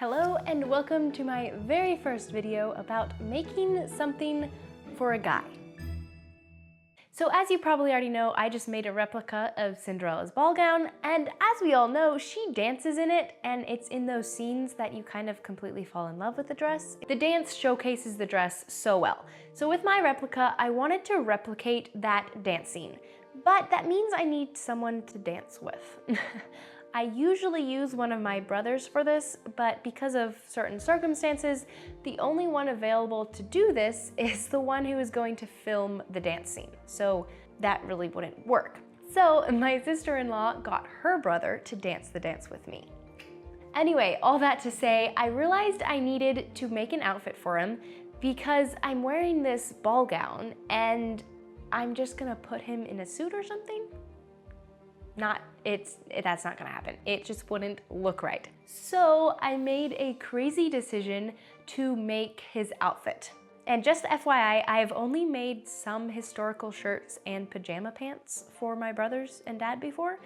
Hello and welcome to my very first video about making something for a guy. So as you probably already know, I just made a replica of Cinderella's ball gown, and as we all know, she dances in it, and it's in those scenes that you kind of completely fall in love with the dress. The dance showcases the dress so well. So with my replica, I wanted to replicate that dance scene, but that means I need someone to dance with. I usually use one of my brothers for this, but because of certain circumstances, the only one available to do this is the one who is going to film the dance scene. So that really wouldn't work. So my sister-in-law got her brother to dance the dance with me. Anyway, all that to say, I realized I needed to make an outfit for him because I'm wearing this ball gown and I'm just gonna put him in a suit or something? That's not gonna happen. It just wouldn't look right. So I made a crazy decision to make his outfit. And just FYI, I've only made some historical shirts and pajama pants for my brothers and dad before.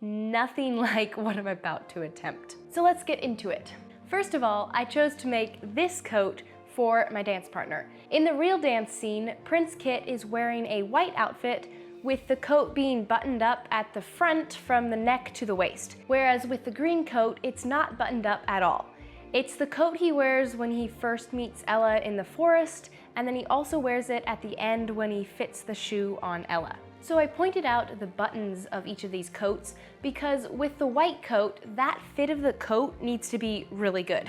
Nothing like what I'm about to attempt. So let's get into it. First of all, I chose to make this coat for my dance partner. In the real dance scene, Prince Kit is wearing a white outfit with the coat being buttoned up at the front from the neck to the waist. Whereas with the green coat, it's not buttoned up at all. It's the coat he wears when he first meets Ella in the forest, and then he also wears it at the end when he fits the shoe on Ella. So I pointed out the buttons of each of these coats because with the white coat, that fit of the coat needs to be really good.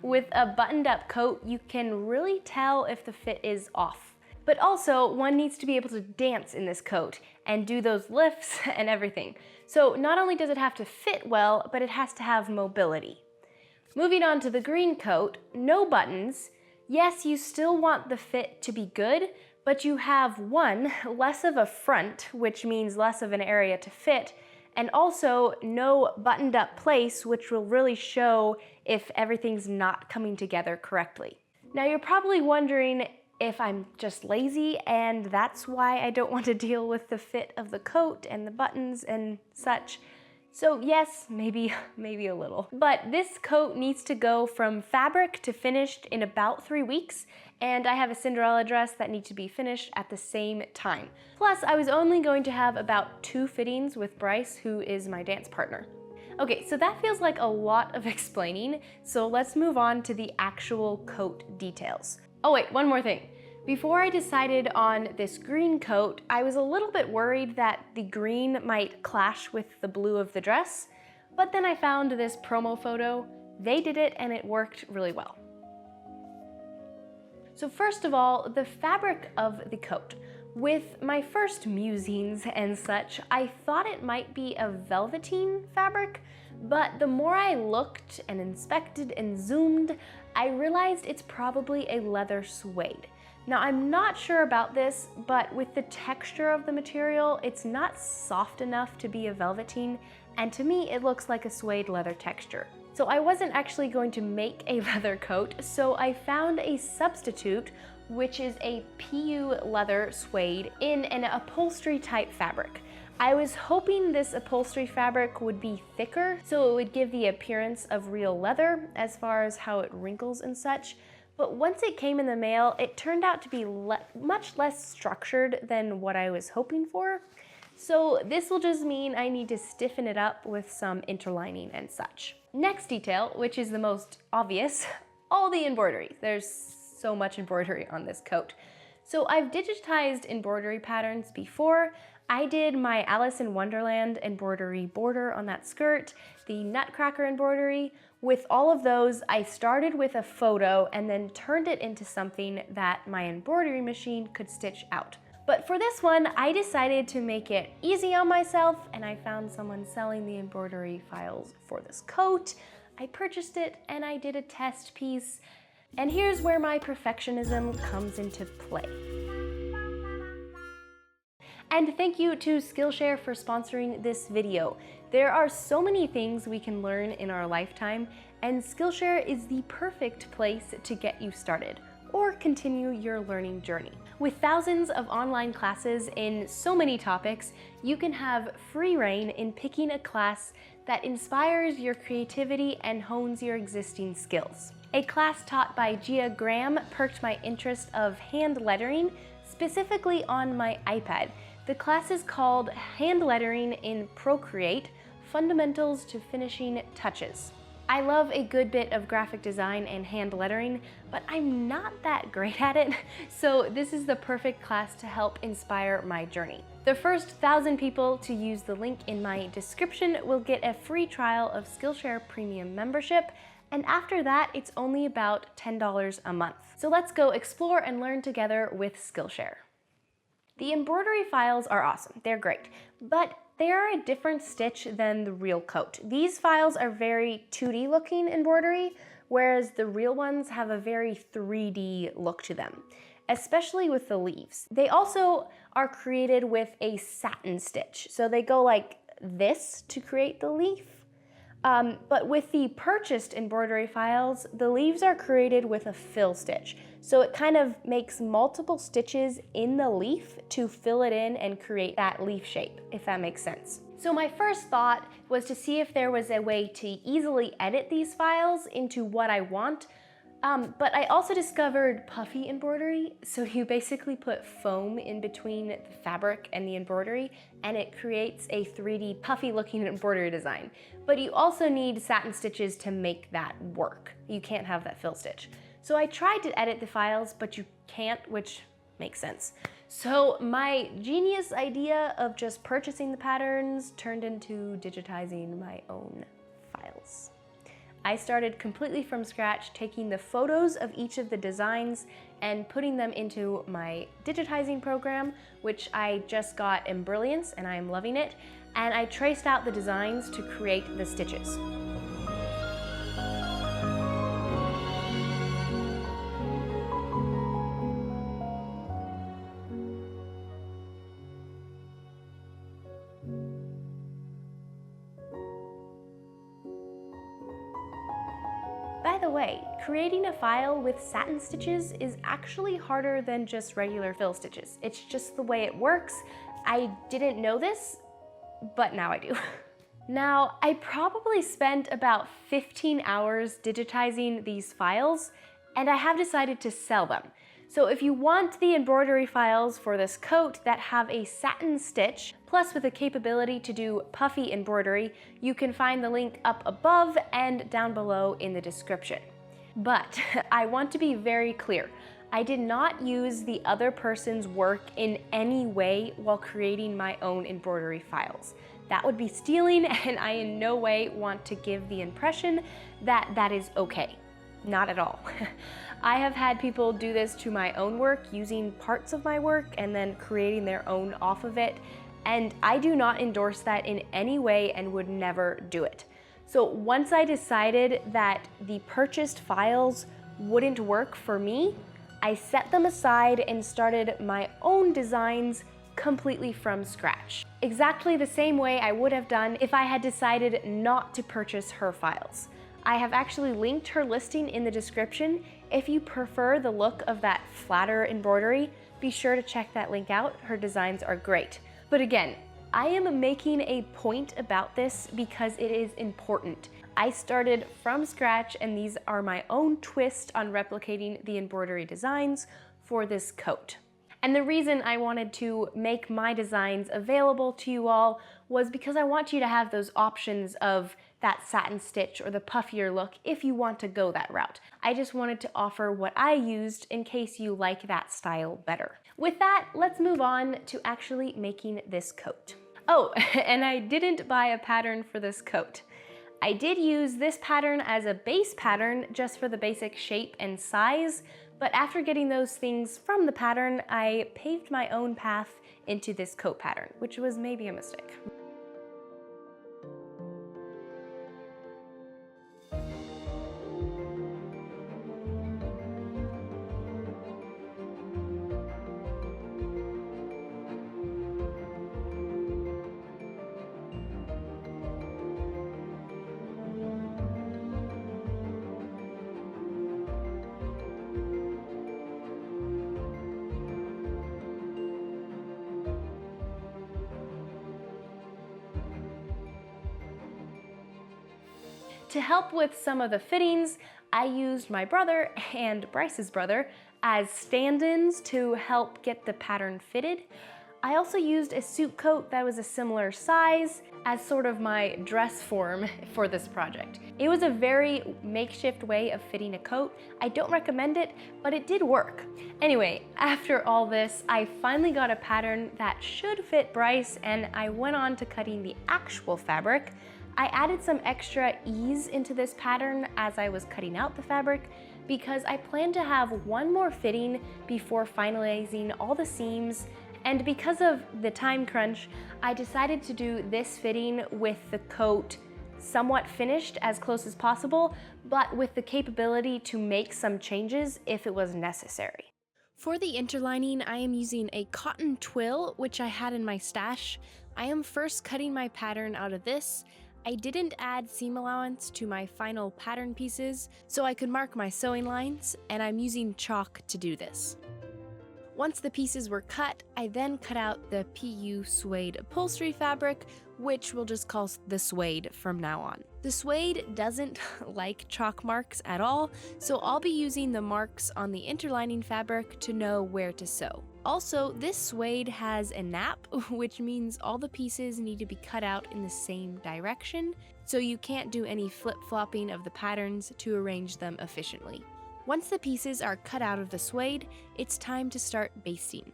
With a buttoned up coat, you can really tell if the fit is off. But also, one needs to be able to dance in this coat and do those lifts and everything. So not only does it have to fit well, but it has to have mobility. Moving on to the green coat, no buttons. Yes, you still want the fit to be good, but you have one, less of a front, which means less of an area to fit, and also no buttoned up place, which will really show if everything's not coming together correctly. Now you're probably wondering if I'm just lazy and that's why I don't want to deal with the fit of the coat and the buttons and such. So yes, maybe a little. But this coat needs to go from fabric to finished in about 3 weeks, and I have a Cinderella dress that needs to be finished at the same time. Plus, I was only going to have about 2 fittings with Brice, who is my dance partner. Okay, so that feels like a lot of explaining, so let's move on to the actual coat details. Oh wait, one more thing. Before I decided on this green coat, I was a little bit worried that the green might clash with the blue of the dress, but then I found this promo photo. They did it and it worked really well. So first of all, the fabric of the coat. With my first musings and such, I thought it might be a velveteen fabric, but the more I looked and inspected and zoomed, I realized it's probably a leather suede. Now I'm not sure about this, but with the texture of the material, it's not soft enough to be a velveteen, and to me it looks like a suede leather texture. So I wasn't actually going to make a leather coat, so I found a substitute, which is a PU leather suede in an upholstery type fabric. I was hoping this upholstery fabric would be thicker, so it would give the appearance of real leather as far as how it wrinkles and such. But once it came in the mail, it turned out to be much less structured than what I was hoping for. So this will just mean I need to stiffen it up with some interlining and such. Next detail, which is the most obvious, all the embroidery. There's so much embroidery on this coat. So I've digitized embroidery patterns before. I did my Alice in Wonderland embroidery border on that skirt, the Nutcracker embroidery. With all of those, I started with a photo and then turned it into something that my embroidery machine could stitch out. But for this one, I decided to make it easy on myself, and I found someone selling the embroidery files for this coat. I purchased it and I did a test piece. And here's where my perfectionism comes into play. And thank you to Skillshare for sponsoring this video. There are so many things we can learn in our lifetime, and Skillshare is the perfect place to get you started or continue your learning journey. With thousands of online classes in so many topics, you can have free reign in picking a class that inspires your creativity and hones your existing skills. A class taught by Gia Graham perked my interest of hand lettering, specifically on my iPad. The class is called Hand Lettering in Procreate: Fundamentals to Finishing Touches. I love a good bit of graphic design and hand lettering, but I'm not that great at it, so this is the perfect class to help inspire my journey. The first 1,000 people to use the link in my description will get a free trial of Skillshare Premium membership, and after that, it's only about $10 a month. So let's go explore and learn together with Skillshare. The embroidery files are awesome, they're great, but they are a different stitch than the real coat. These files are very 2D looking embroidery, whereas the real ones have a very 3D look to them, especially with the leaves. They also are created with a satin stitch, so they go like this to create the leaf. But with the purchased embroidery files, the leaves are created with a fill stitch. So it kind of makes multiple stitches in the leaf to fill it in and create that leaf shape, if that makes sense. So my first thought was to see if there was a way to easily edit these files into what I want. But I also discovered Puffy embroidery. So you basically put foam in between the fabric and the embroidery, and it creates a 3D puffy looking embroidery design. But you also need satin stitches to make that work. You can't have that fill stitch. So I tried to edit the files, but you can't, which makes sense. So my genius idea of just purchasing the patterns turned into digitizing my own files. I started completely from scratch, taking the photos of each of the designs and putting them into my digitizing program, which I just got in Brilliance, and I am loving it. And I traced out the designs to create the stitches. By the way, creating a file with satin stitches is actually harder than just regular fill stitches. It's just the way it works. I didn't know this, but now I do. Now, I probably spent about 15 hours digitizing these files, and I have decided to sell them. So if you want the embroidery files for this coat that have a satin stitch, plus with the capability to do puffy embroidery, you can find the link up above and down below in the description. But I want to be very clear. I did not use the other person's work in any way while creating my own embroidery files. That would be stealing, and I in no way want to give the impression that that is okay. Not at all. I have had people do this to my own work, using parts of my work and then creating their own off of it, and I do not endorse that in any way and would never do it. So once I decided that the purchased files wouldn't work for me, I set them aside and started my own designs completely from scratch. Exactly the same way I would have done if I had decided not to purchase her files. I have actually linked her listing in the description. If you prefer the look of that flatter embroidery, be sure to check that link out. Her designs are great. But again, I am making a point about this because it is important. I started from scratch, and these are my own twist on replicating the embroidery designs for this coat. And the reason I wanted to make my designs available to you all was because I want you to have those options of that satin stitch or the puffier look if you want to go that route. I just wanted to offer what I used in case you like that style better. With that, let's move on to actually making this coat. Oh, and I didn't buy a pattern for this coat. I did use this pattern as a base pattern just for the basic shape and size, but after getting those things from the pattern, I paved my own path into this coat pattern, which was maybe a mistake. To help with some of the fittings, I used my brother and Brice's brother as stand-ins to help get the pattern fitted. I also used a suit coat that was a similar size as sort of my dress form for this project. It was a very makeshift way of fitting a coat. I don't recommend it, but it did work. Anyway, after all this, I finally got a pattern that should fit Brice, and I went on to cutting the actual fabric. I added some extra ease into this pattern as I was cutting out the fabric because I planned to have one more fitting before finalizing all the seams, and because of the time crunch, I decided to do this fitting with the coat somewhat finished as close as possible, but with the capability to make some changes if it was necessary. For the interlining, I am using a cotton twill, which I had in my stash. I am first cutting my pattern out of this. I didn't add seam allowance to my final pattern pieces, so I could mark my sewing lines, and I'm using chalk to do this. Once the pieces were cut, I then cut out the PU suede upholstery fabric, which we'll just call the suede from now on. The suede doesn't like chalk marks at all, so I'll be using the marks on the interlining fabric to know where to sew. Also, this suede has a nap, which means all the pieces need to be cut out in the same direction, so you can't do any flip-flopping of the patterns to arrange them efficiently. Once the pieces are cut out of the suede, it's time to start basting.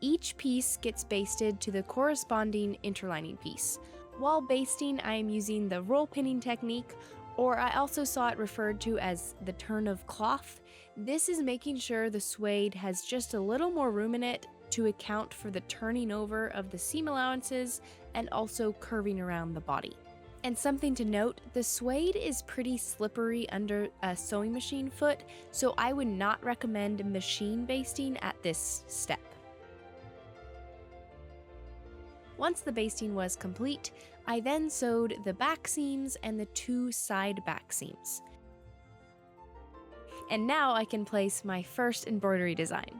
Each piece gets basted to the corresponding interlining piece. While basting, I am using the roll pinning technique, or I also saw it referred to as the turn of cloth. This is making sure the suede has just a little more room in it to account for the turning over of the seam allowances and also curving around the body. And something to note, the suede is pretty slippery under a sewing machine foot, so I would not recommend machine basting at this step. Once the basting was complete, I then sewed the back seams and the 2 side back seams. And now I can place my first embroidery design.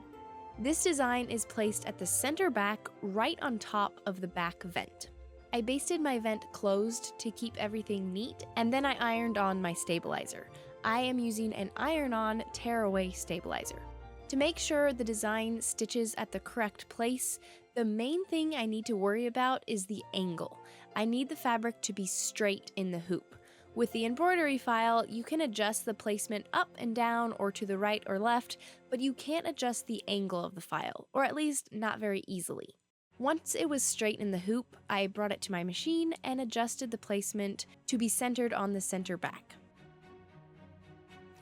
This design is placed at the center back right on top of the back vent. I basted my vent closed to keep everything neat, and then I ironed on my stabilizer. I am using an iron-on tear-away stabilizer. To make sure the design stitches at the correct place, the main thing I need to worry about is the angle. I need the fabric to be straight in the hoop. With the embroidery file, you can adjust the placement up and down or to the right or left, but you can't adjust the angle of the file, or at least not very easily. Once it was straight in the hoop, I brought it to my machine and adjusted the placement to be centered on the center back.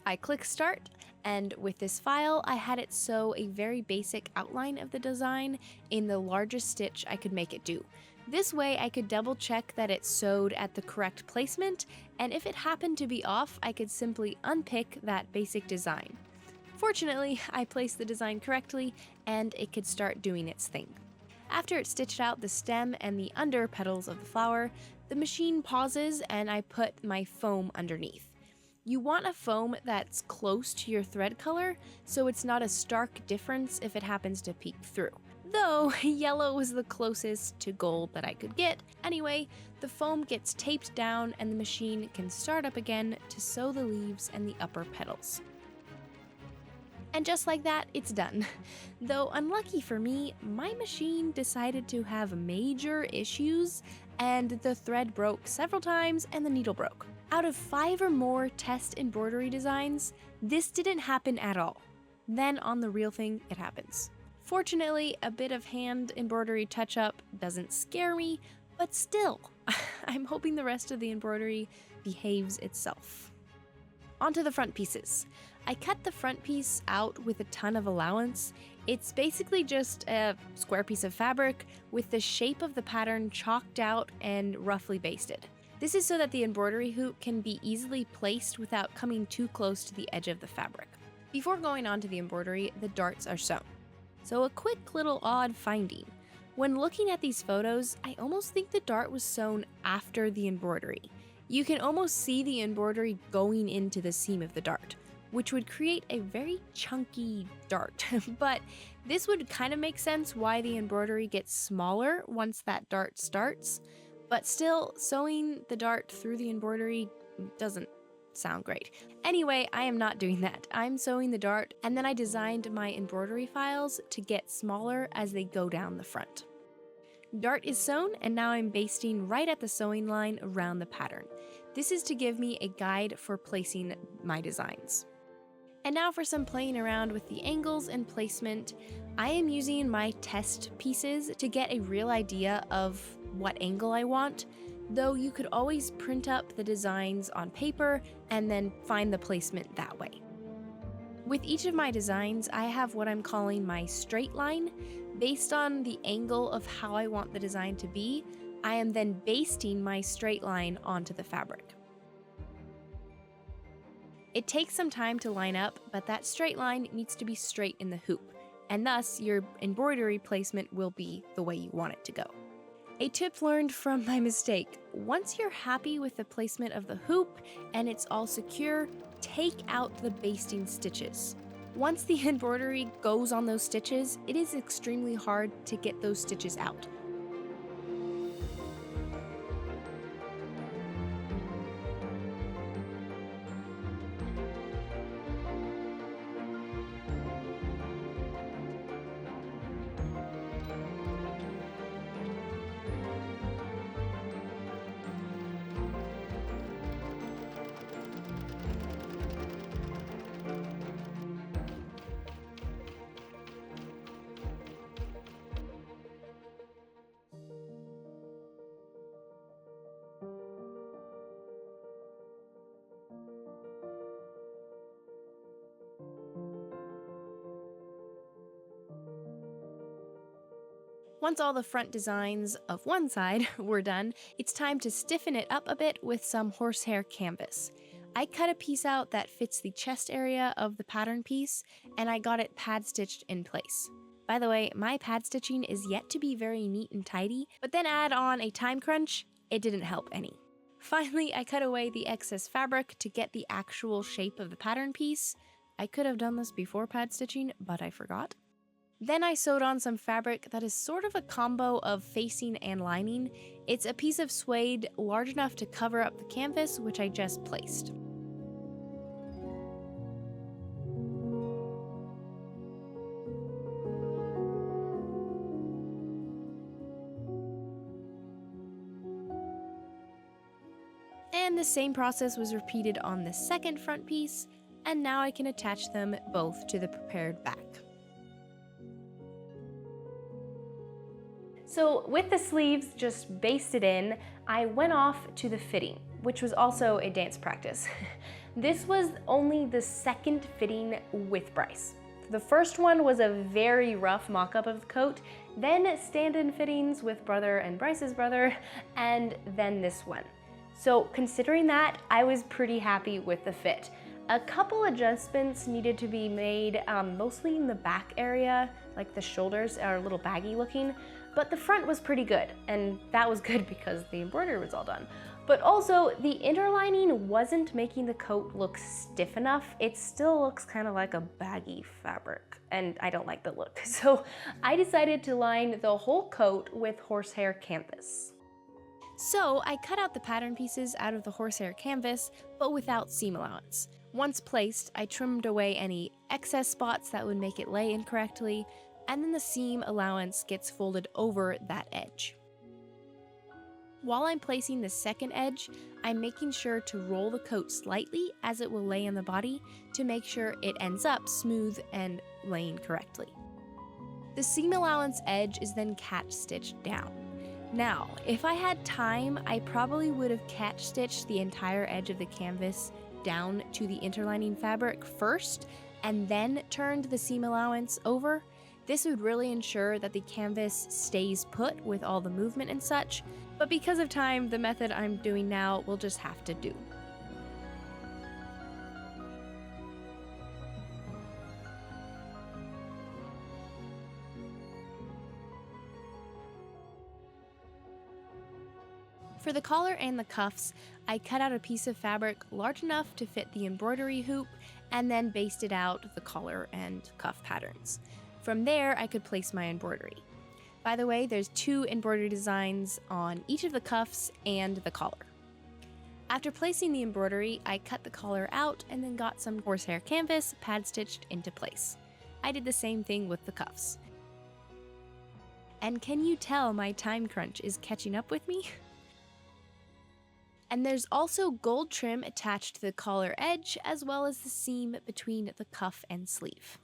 I click start, and with this file, I had it sew a very basic outline of the design in the largest stitch I could make it do. This way I could double check that it sewed at the correct placement, and if it happened to be off, I could simply unpick that basic design. Fortunately, I placed the design correctly, and it could start doing its thing. After it stitched out the stem and the under petals of the flower, the machine pauses and I put my foam underneath. You want a foam that's close to your thread color, so it's not a stark difference if it happens to peek through. Though yellow was the closest to gold that I could get. Anyway, the foam gets taped down and the machine can start up again to sew the leaves and the upper petals. And just like that, it's done. Though unlucky for me, my machine decided to have major issues, and the thread broke several times and the needle broke. Out of 5 or more test embroidery designs, this didn't happen at all. Then on the real thing, it happens. Fortunately, a bit of hand embroidery touch-up doesn't scare me, but still, I'm hoping the rest of the embroidery behaves itself. Onto the front pieces. I cut the front piece out with a ton of allowance. It's basically just a square piece of fabric with the shape of the pattern chalked out and roughly basted. This is so that the embroidery hoop can be easily placed without coming too close to the edge of the fabric. Before going on to the embroidery, the darts are sewn. So a quick little odd finding. When looking at these photos, I almost think the dart was sewn after the embroidery. You can almost see the embroidery going into the seam of the dart, which would create a very chunky dart. But this would kind of make sense why the embroidery gets smaller once that dart starts. But still, sewing the dart through the embroidery doesn't sound great. Anyway, I am not doing that. I'm sewing the dart, and then I designed my embroidery files to get smaller as they go down the front. Dart is sewn, and now I'm basting right at the sewing line around the pattern. This is to give me a guide for placing my designs. And now for some playing around with the angles and placement. I am using my test pieces to get a real idea of what angle I want, though you could always print up the designs on paper and then find the placement that way. With each of my designs, I have what I'm calling my straight line. Based on the angle of how I want the design to be, I am then basting my straight line onto the fabric. It takes some time to line up, but that straight line needs to be straight in the hoop, and thus your embroidery placement will be the way you want it to go. A tip learned from my mistake: once you're happy with the placement of the hoop and it's all secure, take out the basting stitches. Once the embroidery goes on those stitches, it is extremely hard to get those stitches out. Once all the front designs of one side were done, it's time to stiffen it up a bit with some horsehair canvas. I cut a piece out that fits the chest area of the pattern piece, and I got it pad stitched in place. By the way, my pad stitching is yet to be very neat and tidy, but then add on a time crunch, it didn't help any. Finally, I cut away the excess fabric to get the actual shape of the pattern piece. I could have done this before pad stitching, but I forgot. Then I sewed on some fabric that is sort of a combo of facing and lining. It's a piece of suede large enough to cover up the canvas, which I just placed. And the same process was repeated on the second front piece, and now I can attach them both to the prepared back. So with the sleeves just basted in, I went off to the fitting, which was also a dance practice. This was only the second fitting with Brice. The first one was a very rough mock-up of the coat, then stand-in fittings with brother and Brice's brother, and then this one. So considering that, I was pretty happy with the fit. A couple adjustments needed to be made, mostly in the back area, like the shoulders are a little baggy looking, but the front was pretty good, and that was good because the embroidery was all done. But also, the inner lining wasn't making the coat look stiff enough. It still looks kind of like a baggy fabric, and I don't like the look. So I decided to line the whole coat with horsehair canvas. So I cut out the pattern pieces out of the horsehair canvas, but without seam allowance. Once placed, I trimmed away any excess spots that would make it lay incorrectly, and then the seam allowance gets folded over that edge. While I'm placing the second edge, I'm making sure to roll the coat slightly as it will lay on the body to make sure it ends up smooth and laying correctly. The seam allowance edge is then catch stitched down. Now, if I had time, I probably would have catch stitched the entire edge of the canvas down to the interlining fabric first and then turned the seam allowance over. This would really ensure that the canvas stays put with all the movement and such, but because of time, the method I'm doing now will just have to do. For the collar and the cuffs, I cut out a piece of fabric large enough to fit the embroidery hoop and then basted out the collar and cuff patterns. From there, I could place my embroidery. By the way, there's 2 embroidery designs on each of the cuffs and the collar. After placing the embroidery, I cut the collar out and then got some horsehair canvas pad stitched into place. I did the same thing with the cuffs. And can you tell my time crunch is catching up with me? And there's also gold trim attached to the collar edge as well as the seam between the cuff and sleeve.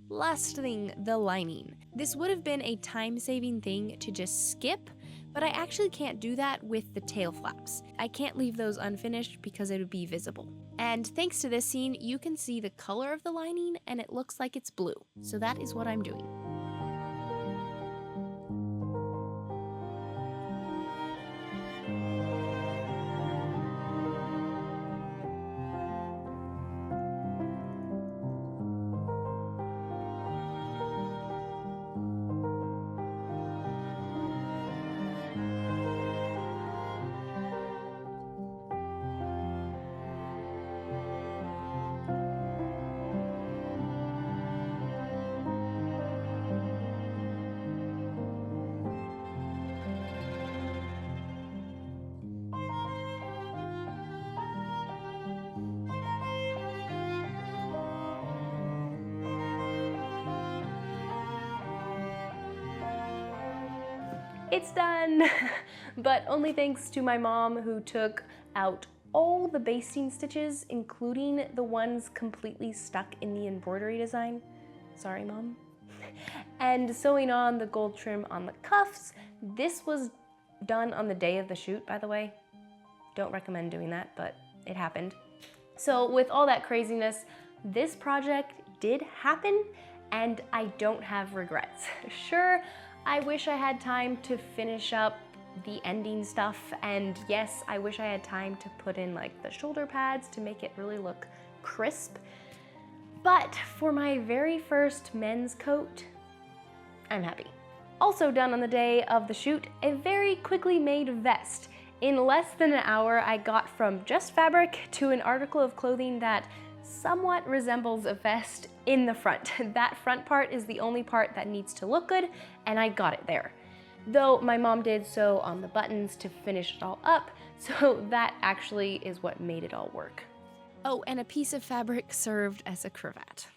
Last thing, the lining. This would have been a time-saving thing to just skip, but I actually can't do that with the tail flaps. I can't leave those unfinished because it would be visible. And thanks to this scene, you can see the color of the lining and it looks like it's blue. So that is what I'm doing. It's done! But only thanks to my mom who took out all the basting stitches, including the ones completely stuck in the embroidery design. Sorry, Mom. And sewing on the gold trim on the cuffs. This was done on the day of the shoot, by the way. Don't recommend doing that, but it happened. So with all that craziness, this project did happen and I don't have regrets. Sure, I wish I had time to finish up the ending stuff, and yes, I wish I had time to put in like the shoulder pads to make it really look crisp. But for my very first men's coat, I'm happy. Also done on the day of the shoot, a very quickly made vest. In less than an hour, I got from just fabric to an article of clothing that somewhat resembles a vest in the front. That front part is the only part that needs to look good, and I got it there. Though my mom did sew on the buttons to finish it all up, so that actually is what made it all work. Oh, and a piece of fabric served as a cravat.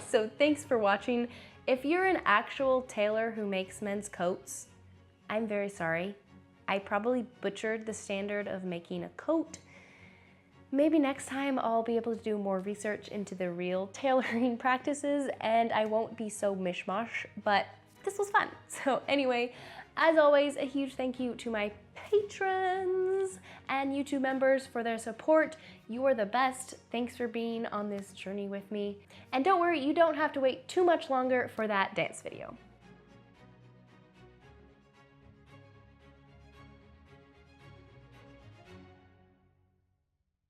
So thanks for watching. If you're an actual tailor who makes men's coats, I'm very sorry. I probably butchered the standard of making a coat. Maybe next time I'll be able to do more research into the real tailoring practices and I won't be so mishmash, but this was fun. So anyway, as always, a huge thank you to my patrons and YouTube members for their support. You are the best. Thanks for being on this journey with me. And don't worry, you don't have to wait too much longer for that dance video.